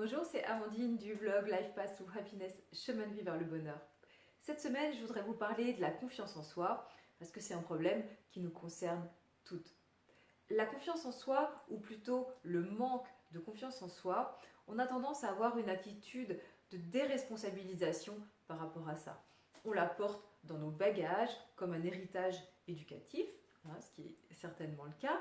Bonjour, c'est Amandine du blog Life Path to Happiness, chemin de vie vers le bonheur. Cette semaine, je voudrais vous parler de la confiance en soi, parce que c'est un problème qui nous concerne toutes. La confiance en soi, ou plutôt le manque de confiance en soi, on a tendance à avoir une attitude de déresponsabilisation par rapport à ça. On la porte dans nos bagages comme un héritage éducatif, ce qui est certainement le cas,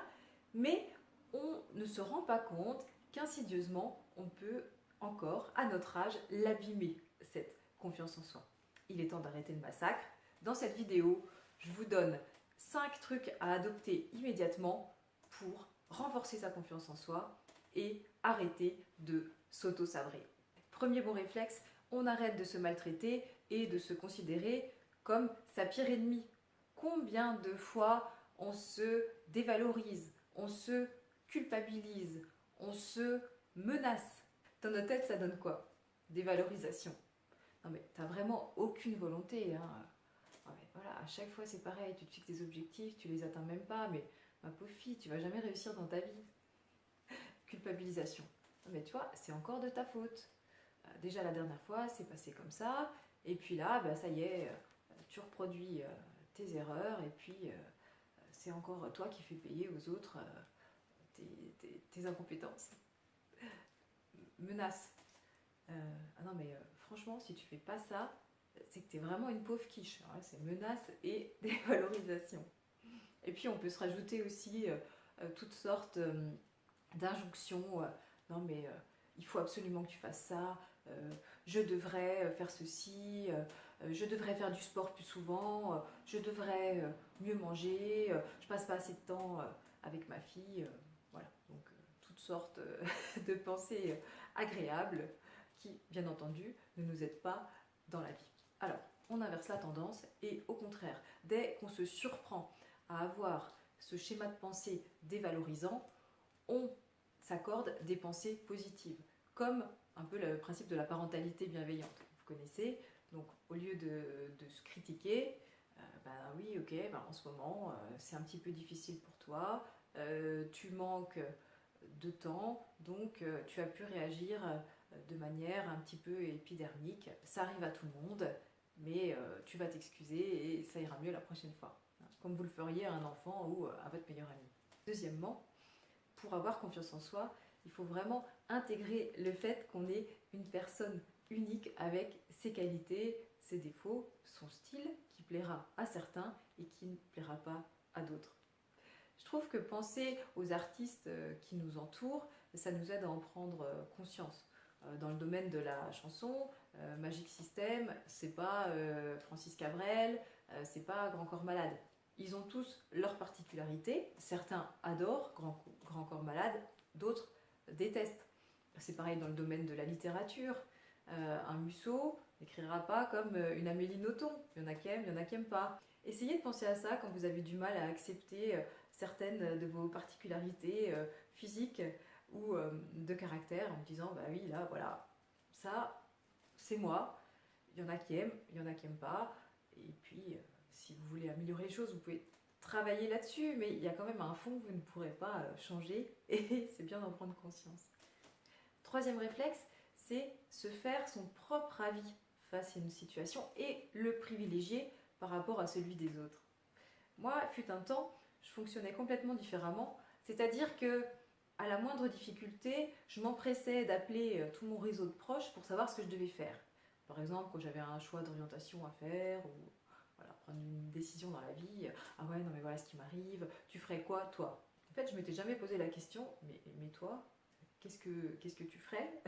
mais on ne se rend pas compte qu'insidieusement, on peut encore, à notre âge, l'abîmer, cette confiance en soi. Il est temps d'arrêter le massacre. Dans cette vidéo, je vous donne 5 trucs à adopter immédiatement pour renforcer sa confiance en soi et arrêter de s'auto-sabrer. Premier bon réflexe, on arrête de se maltraiter et de se considérer comme sa pire ennemie. Combien de fois on se dévalorise, on se culpabilise, on se menace. Dans notre tête, ça donne quoi? Dévalorisation. Non mais t'as vraiment aucune volonté. Ouais, voilà, à chaque fois c'est pareil, tu te fixes des objectifs, tu les atteins même pas, mais ma pauvre fille, tu vas jamais réussir dans ta vie. Culpabilisation. Non mais tu vois, c'est encore de ta faute. Déjà la dernière fois, c'est passé comme ça, et puis là, ça y est, tu reproduis tes erreurs, et puis c'est encore toi qui fais payer aux autres tes incompétences. Menace. Ah non mais franchement, si tu fais pas ça, c'est que tu es vraiment une pauvre quiche. Alors là, c'est menace et dévalorisation. Et puis on peut se rajouter aussi toutes sortes d'injonctions. Non mais il faut absolument que tu fasses ça. Je devrais faire ceci. Je devrais faire du sport plus souvent. Je devrais mieux manger. Je passe pas assez de temps avec ma fille. Voilà. Donc toutes sortes de pensées agréables qui, bien entendu, ne nous aident pas dans la vie. Alors, on inverse la tendance et au contraire, dès qu'on se surprend à avoir ce schéma de pensée dévalorisant, on s'accorde des pensées positives, comme un peu le principe de la parentalité bienveillante. Vous connaissez, donc au lieu de se critiquer, oui, ok, en ce moment c'est un petit peu difficile pour toi, tu manques de temps, donc tu as pu réagir de manière un petit peu épidermique. Ça arrive à tout le monde, mais tu vas t'excuser et ça ira mieux la prochaine fois. Comme vous le feriez à un enfant ou à votre meilleur ami. Deuxièmement, pour avoir confiance en soi, il faut vraiment intégrer le fait qu'on est une personne unique avec ses qualités, ses défauts, son style qui plaira à certains et qui ne plaira pas à d'autres. Je trouve que penser aux artistes qui nous entourent, ça nous aide à en prendre conscience. Dans le domaine de la chanson, Magic System, c'est pas Francis Cabrel, c'est pas Grand Corps Malade. Ils ont tous leurs particularités. Certains adorent Grand Corps Malade, d'autres détestent. C'est pareil dans le domaine de la littérature. Un Musso n'écrira pas comme une Amélie Nothomb. Il y en a qui aiment, il y en a qui n'aiment pas. Essayez de penser à ça quand vous avez du mal à accepter certaines de vos particularités physiques ou de caractère en me disant bah oui là voilà ça c'est moi, il y en a qui aiment, il y en a qui n'aiment pas et puis si vous voulez améliorer les choses vous pouvez travailler là-dessus mais il y a quand même un fond que vous ne pourrez pas changer et c'est bien d'en prendre conscience. Troisième réflexe, c'est se faire son propre avis face à une situation et le privilégier par rapport à celui des autres. Moi, fut un temps, je fonctionnais complètement différemment, c'est-à-dire que à la moindre difficulté, je m'empressais d'appeler tout mon réseau de proches pour savoir ce que je devais faire. Par exemple, quand j'avais un choix d'orientation à faire ou voilà, prendre une décision dans la vie, ah ouais, non mais voilà ce qui m'arrive, tu ferais quoi toi? En fait, je m'étais jamais posé la question, mais toi, qu'est-ce que tu ferais?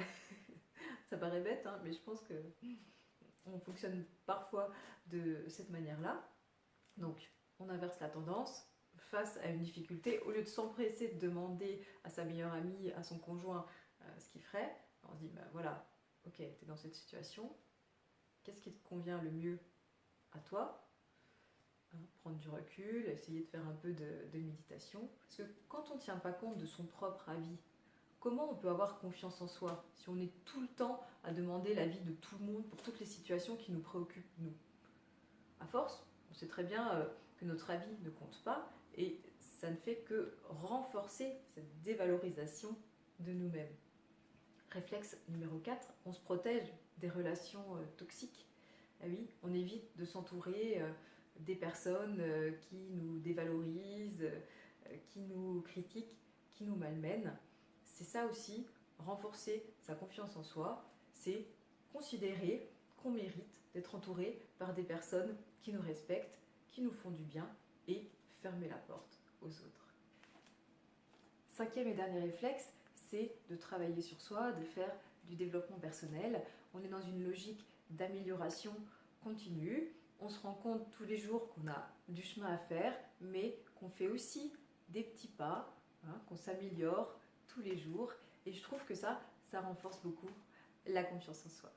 Ça paraît bête, hein, mais je pense que on fonctionne parfois de cette manière-là. Donc, on inverse la tendance. Face à une difficulté, au lieu de s'empresser de demander à sa meilleure amie, à son conjoint ce qu'il ferait, on se dit, voilà, ok, tu es dans cette situation, qu'est-ce qui te convient le mieux à toi? Prendre du recul, essayer de faire un peu de méditation. Parce que quand on ne tient pas compte de son propre avis, comment on peut avoir confiance en soi si on est tout le temps à demander l'avis de tout le monde pour toutes les situations qui nous préoccupent, nous? À force, on sait très bien que notre avis ne compte pas et ça ne fait que renforcer cette dévalorisation de nous-mêmes. Réflexe numéro 4, on se protège des relations toxiques. Ah oui, on évite de s'entourer des personnes qui nous dévalorisent, qui nous critiquent, qui nous malmènent. C'est ça aussi, renforcer sa confiance en soi, c'est considérer qu'on mérite d'être entouré par des personnes qui nous respectent, qui nous font du bien et fermer la porte aux autres. Cinquième et dernier réflexe, c'est de travailler sur soi, de faire du développement personnel. On est dans une logique d'amélioration continue. On se rend compte tous les jours qu'on a du chemin à faire, mais qu'on fait aussi des petits pas, qu'on s'améliore tous les jours. Et je trouve que ça renforce beaucoup la confiance en soi.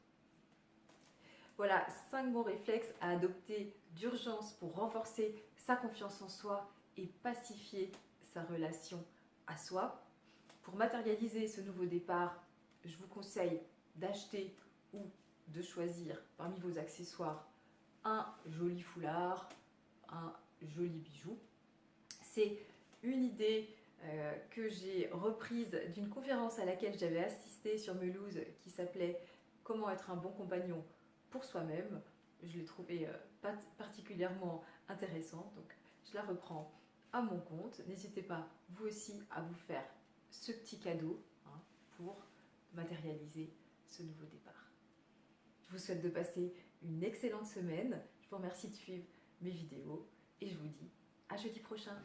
Voilà, 5 bons réflexes à adopter d'urgence pour renforcer sa confiance en soi et pacifier sa relation à soi. Pour matérialiser ce nouveau départ, je vous conseille d'acheter ou de choisir parmi vos accessoires un joli foulard, un joli bijou. C'est une idée que j'ai reprise d'une conférence à laquelle j'avais assisté sur Mulhouse qui s'appelait « Comment être un bon compagnon pour soi-même ». Je l'ai trouvée particulièrement intéressante, donc je la reprends à mon compte. N'hésitez pas, vous aussi, à vous faire ce petit cadeau pour matérialiser ce nouveau départ. Je vous souhaite de passer une excellente semaine. Je vous remercie de suivre mes vidéos et je vous dis à jeudi prochain.